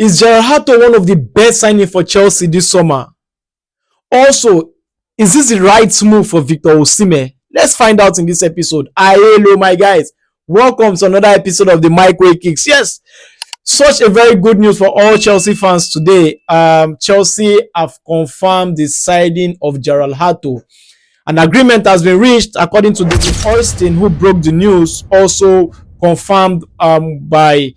Is Gerald Hato one of the best signings for Chelsea this summer? Also, is this the right move for Victor Osimhen? Let's find out in this episode. Hello, my guys. Welcome to another episode of the Microwave Kicks. Yes, such a very good news for all Chelsea fans today. Chelsea have confirmed the signing of Gerald Hato. An agreement has been reached, according to David Oyston, who broke the news. Also confirmed by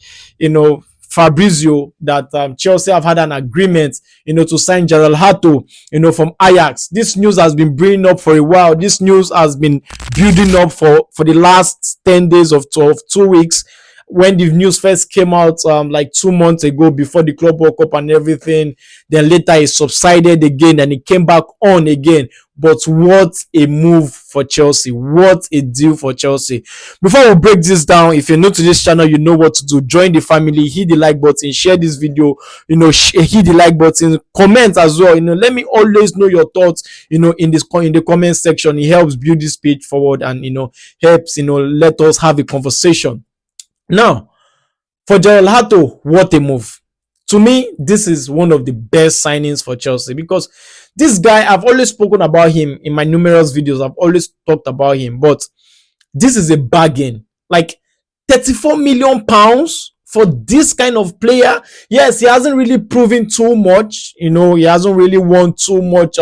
Fabrizio, that Chelsea have had an agreement, to sign Gerald Hato, from Ajax. This news has been brewing up for a while. This news has been building up for the last 10 days of 2 weeks. When the news first came out, like 2 months ago, before the Club World Cup and everything, then later it subsided again and it came back on again. But what a move for Chelsea. What a deal for Chelsea. Before we break this down, if you're new to this channel, you know what to do. Join the family, hit the like button, share this video, hit the like button, comment as well. Let me always know your thoughts, in the comment section. It helps build this page forward and, helps, let us have a conversation. Now, for Gerald Hato, what a move. To me, this is one of the best signings for Chelsea, because this guy, I've always spoken about him in my numerous videos. I've always talked about him, but this is a bargain. Like 34 million pounds for this kind of player. Yes, he hasn't really proven too much. He hasn't really won too much,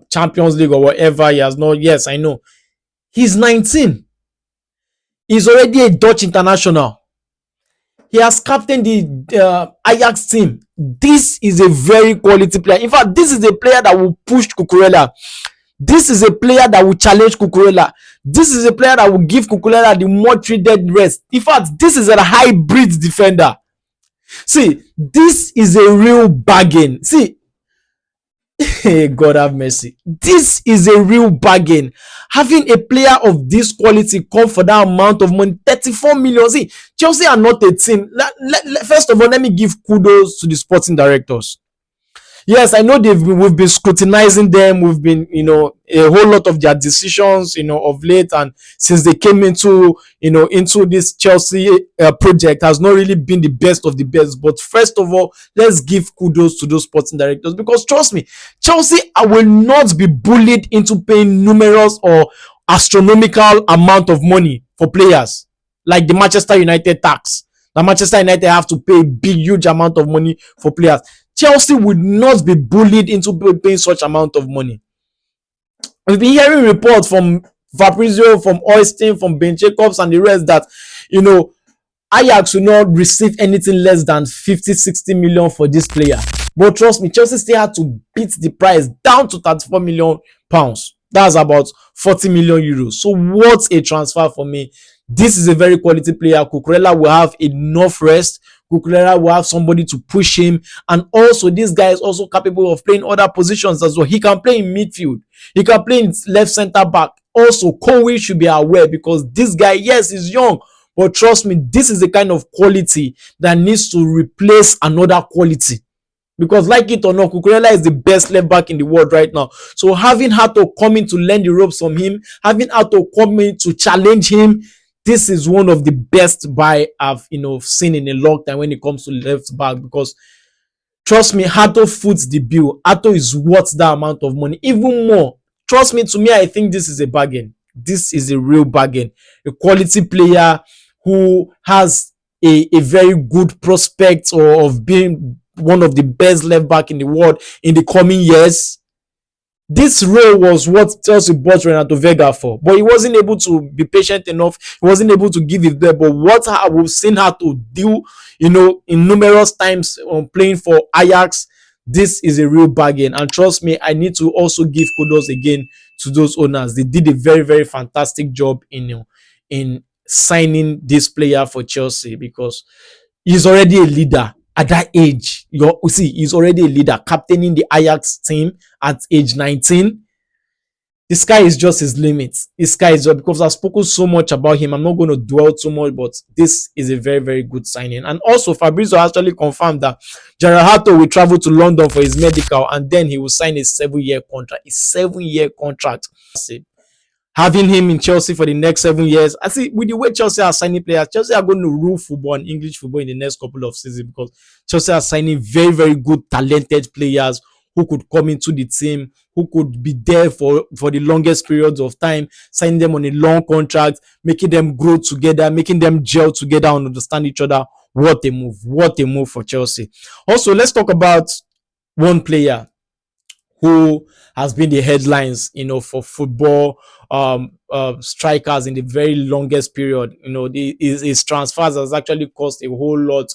Champions League or whatever. He has not. Yes, I know. He's 19. He's already a Dutch international. He has captained the Ajax team. This is a very quality player. In fact, this is a player that will push Cucurella. This is a player that will challenge Cucurella. This is a player that will give Cucurella the more treated rest. In fact, this is a hybrid defender. See, this is a real bargain. See, God have mercy. This is a real bargain. Having a player of this quality come for that amount of money, 34 million. See, Chelsea are not a team. First of all, let me give kudos to the sporting directors. Yes, I know we've been scrutinizing them. We've been, a whole lot of their decisions, of late, and since they came into this Chelsea project, has not really been the best of the best. But first of all, let's give kudos to those sporting directors, because trust me, Chelsea will not be bullied into paying numerous or astronomical amount of money for players like the Manchester United tax. The Manchester United have to pay a big, huge amount of money for players. Chelsea would not be bullied into paying such amount of money. We've been hearing reports from Fabrizio, from Oyston, from Ben Jacobs and the rest that, Ajax will not receive anything less than 50-60 million for this player. But trust me, Chelsea still had to beat the price down to 34 million pounds. That's about 40 million euros. So what a transfer for me. This is a very quality player. Cucurella will have enough rest. Cucurella will have somebody to push him, and also this guy is also capable of playing other positions as well. He can play in midfield, he can play in left center back. Also, Conway should be aware, because this guy, yes, is young, but trust me, this is the kind of quality that needs to replace another quality. Because like it or not, Cucurella is the best left back in the world right now. So having Hato coming to learn the ropes from him, having Hato coming to challenge him, this is one of the best buy I've seen in a long time when it comes to left back, because trust me, Hato foots the bill. Hato is worth that amount of money, even more. Trust me, to me, I think this is a bargain. This is a real bargain. A quality player who has a very good prospect of being one of the best left back in the world in the coming years. This role was what Chelsea bought Renato Vega for, but he wasn't able to be patient enough. He wasn't able to give it there. But what we've seen her to do, in numerous times on playing for Ajax, this is a real bargain. And trust me, I need to also give kudos again to those owners. They did a very, very fantastic job in signing this player for Chelsea, because he's already a leader. At that age, he's already a leader, captaining the Ajax team at age 19. The sky is just his limit. This guy is just, because I've spoken so much about him, I'm not going to dwell too much, but this is a very, very good signing. And also, Fabrizio actually confirmed that Gerald Hato will travel to London for his medical, and then he will sign a 7-year contract. A 7-year contract. having him in Chelsea for the next 7 years. I see with the way Chelsea are signing players, Chelsea are going to rule football and English football in the next couple of seasons because Chelsea are signing very, very good, talented players who could come into the team, who could be there for the longest periods of time, signing them on a long contract, making them grow together, making them gel together and understand each other. What a move. What a move for Chelsea. Also, let's talk about one player who has been the headlines, for football strikers in the very longest period. His transfers has actually cost a whole lot,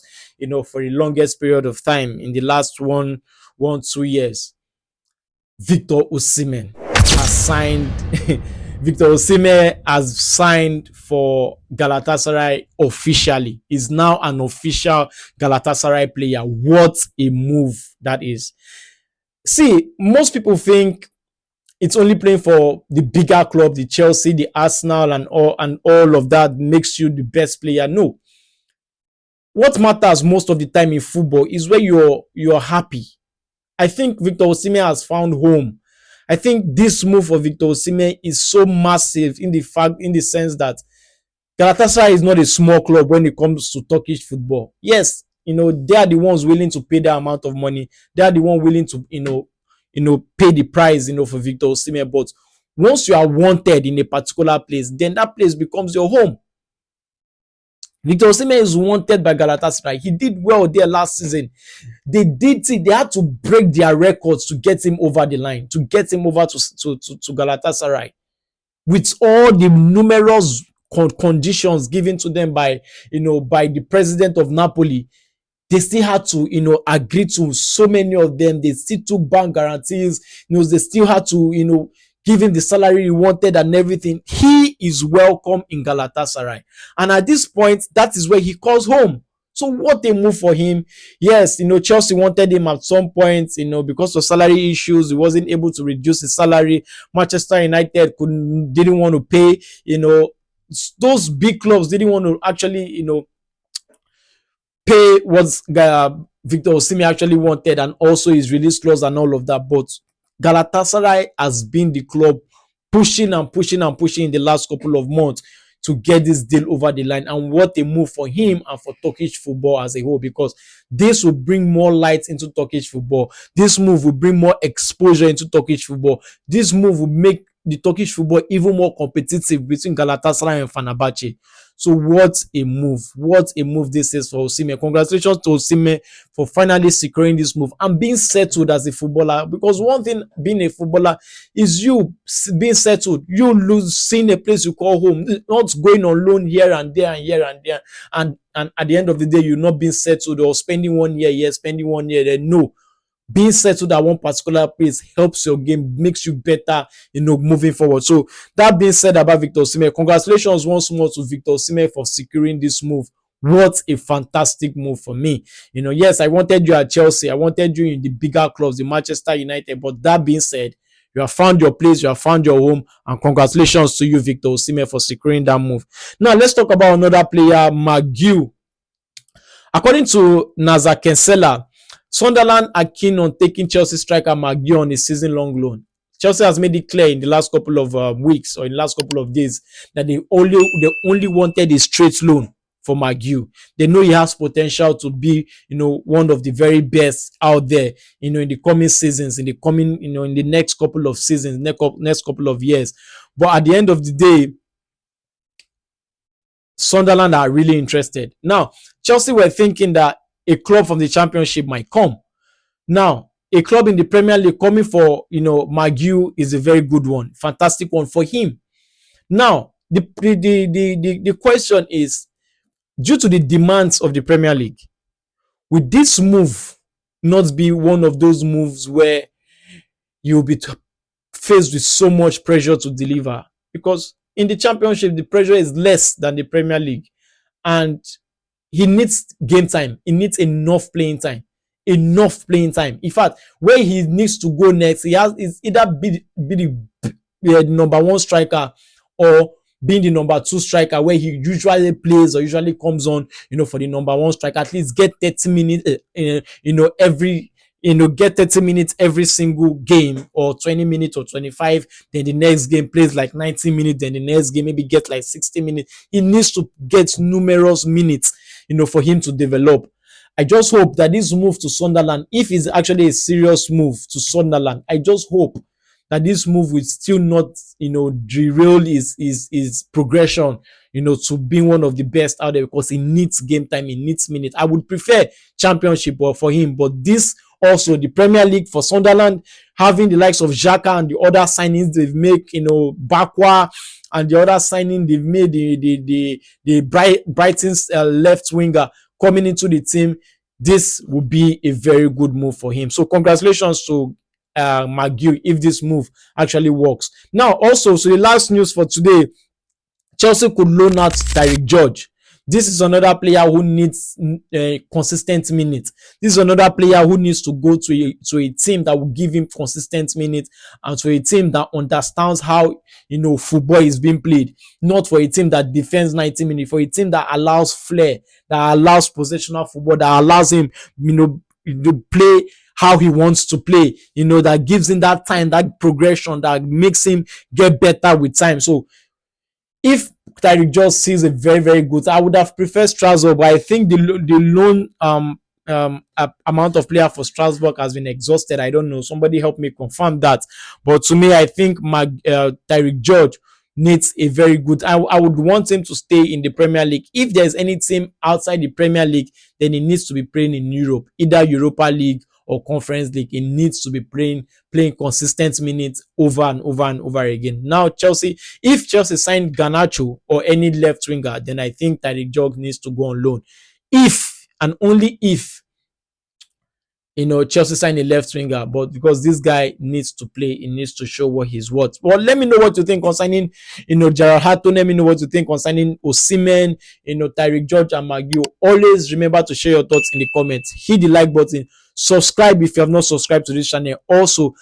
for the longest period of time in the last 2 years. Victor Osimhen has signed. Victor Osimhen has signed for Galatasaray officially. He's now an official Galatasaray player. What a move that is. See, most people think it's only playing for the bigger club, the Chelsea, the Arsenal, and all of that makes you the best player. No. What matters most of the time in football is where you're happy. I think Victor Osimhen has found home. I think this move for Victor Osimhen is so massive in the sense that Galatasaray is not a small club when it comes to Turkish football. Yes, they are the ones willing to pay that amount of money. They are the one willing to, pay the price, for Victor Osimhen. But once you are wanted in a particular place, then that place becomes your home. Victor Osimhen is wanted by Galatasaray. He did well there last season. They had to break their records to get him over the line, to get him over to Galatasaray. With all the numerous conditions given to them by the president of Napoli, they still had to, agree to so many of them. They still took bank guarantees. They still had to, give him the salary he wanted and everything. He is welcome in Galatasaray. And at this point, that is where he calls home. So what a move for him. Yes, Chelsea wanted him at some point, because of salary issues. He wasn't able to reduce his salary. Manchester United didn't want to pay, those big clubs didn't want to actually, pay what Victor Osimhen actually wanted, and also his release clause and all of that. But Galatasaray has been the club pushing and pushing and pushing in the last couple of months to get this deal over the line. And what a move for him and for Turkish football as a whole, because this will bring more light into Turkish football. This move will bring more exposure into Turkish football. This move will make the Turkish football even more competitive between Galatasaray and Fenerbahce. So what a move. What a move this is for Osimhen. Congratulations to Osimhen for finally securing this move and being settled as a footballer. Because one thing being a footballer is you being settled. You seeing a place you call home, not going on loan here and there and here and there. And at the end of the day, you're not being settled or spending 1 year here, spending 1 year there. No. Being settled at one particular place helps your game, makes you better, moving forward. So that being said about Victor Osimhen, congratulations once more to Victor Osimhen for securing this move. What a fantastic move for me. Yes, I wanted you at Chelsea. I wanted you in the bigger clubs, the Manchester United. But that being said, you have found your place, you have found your home, and congratulations to you, Victor Osimhen, for securing that move. Now, let's talk about another player, Marc Guiu. According to Naza Kensela, Sunderland are keen on taking Chelsea striker Marc Guiu on a season-long loan. Chelsea has made it clear in the last couple of weeks or in the last couple of days that they only wanted a straight loan for Marc Guiu. They know he has potential to be, one of the very best out there, in the coming seasons, in the next couple of seasons, next couple of years. But at the end of the day, Sunderland are really interested. Now, Chelsea were thinking that a club from the Championship might come. Now, a club in the Premier League coming for, Marc Guiu is a very good one, fantastic one for him. Now, the question is, due to the demands of the Premier League, would this move not be one of those moves where you'll be faced with so much pressure to deliver? Because in the Championship, the pressure is less than the Premier League, and he needs game time. He needs enough playing time. In fact, where he needs to go next, is either be the number one striker or being the number two striker, where he usually plays or usually comes on, for the number one striker. At least get 30 minutes, every get 30 minutes every single game, or 20 minutes or 25, then the next game plays like 90 minutes, then the next game maybe get like 60 minutes. He needs to get numerous minutes, for him to develop. I just hope that this move to Sunderland, if it's actually a serious move to Sunderland, I just hope that this move will still not, derail his progression, to being one of the best out there, because he needs game time, he needs minutes. I would prefer championship for him, but this also the Premier League for Sunderland, having the likes of Xhaka and the other signings they've made, Bakwa and the other signing they've made, the Brighton's left winger coming into the team, this will be a very good move for him. So congratulations to Marc Guiu if this move actually works. Now, also, so the last news for today, Chelsea could loan out Tyrique George. This is another player who needs consistent minutes. This is another player who needs to go to a team that will give him consistent minutes, and to a team that understands how, football is being played. Not for a team that defends 90 minutes, for a team that allows flair, that allows positional football, that allows him, to play how he wants to play, that gives him that time, that progression, that makes him get better with time. So if Tyrique George sees a very, very good, I would have preferred Strasbourg, but I think the loan amount of player for Strasbourg has been exhausted. I don't know. Somebody help me confirm that. But to me, I think Tyrique George needs a very good. I would want him to stay in the Premier League. If there's any team outside the Premier League, then he needs to be playing in Europe, either Europa League or Conference League. He needs to be playing consistent minutes over and over and over again. Now, if Chelsea signed Garnacho or any left winger, then I think Tyrique George needs to go on loan. If and only if, Chelsea sign a left winger, but because this guy needs to play, he needs to show what he's worth. But let me know what you think concerning, Gerald Hato. Let me know what you think concerning Osimhen, Tyrique George and Marc Guiu. Always remember to share your thoughts in the comments. Hit the like button. Subscribe if you have not subscribed to this channel. Also,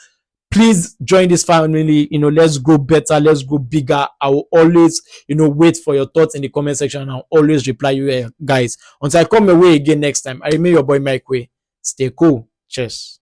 please join this family. Let's go better. Let's go bigger. I will always, wait for your thoughts in the comment section, and I'll always reply you guys. Until I come away again next time, I remain your boy Mike Way. Stay cool. Cheers.